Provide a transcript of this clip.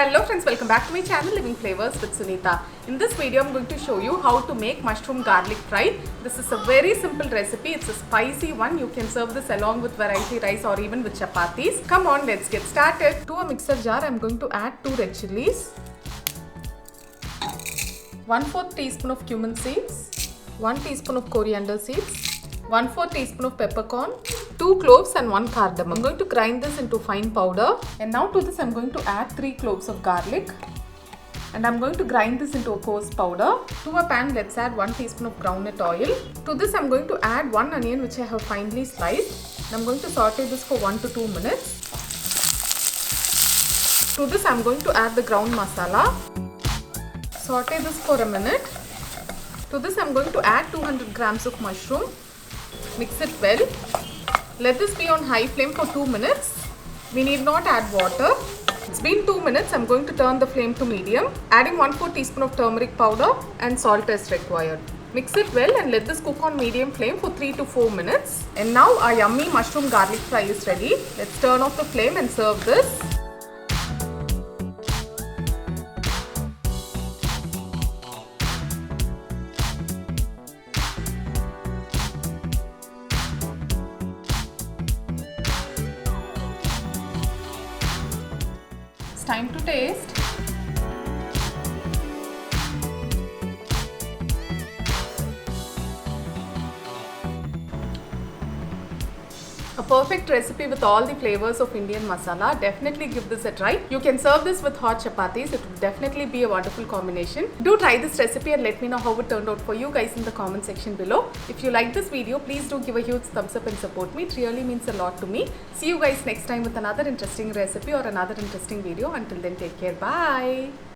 Hello friends, welcome back to my channel Living Flavors with Sunitha. In this video, I'm going to show you how to make mushroom garlic fry. This is a very simple recipe. It's a spicy one. You can serve this along with variety rice or even with chapatis. Come on, let's get started. To a mixer jar, I'm going to add 2 red chillies, 1/4 teaspoon of cumin seeds, 1 teaspoon of coriander seeds, 1/4 teaspoon of peppercorn, 2 cloves and 1 cardamom. I'm going to grind this into fine powder. And now to this I'm going to add 3 cloves of garlic. And I'm going to grind this into a coarse powder. To a pan, let's add 1 teaspoon of groundnut oil. To this I'm going to add 1 onion which I have finely sliced. And I'm going to saute this for 1 to 2 minutes. To this I'm going to add the ground masala. Saute this for a minute. To this I'm going to add 200 grams of mushroom. Mix it well. Let this be on high flame for 2 minutes. We need not add water. It's been 2 minutes. I'm going to turn the flame to medium. Adding 1/4 teaspoon of turmeric powder and salt as required. Mix it well and let this cook on medium flame for 3 to 4 minutes. And now our yummy mushroom garlic fry is ready. Let's turn off the flame and serve this. Time to taste. A perfect recipe with all the flavors of Indian masala. Definitely give this a try. You can serve this with hot chapatis. It will definitely be a wonderful combination. Do try this recipe and let me know how it turned out for you guys in the comment section below. If you like this video, please do give a huge thumbs up and support me. It really means a lot to me. See you guys next time with another interesting recipe or another interesting video. Until then, take care. Bye.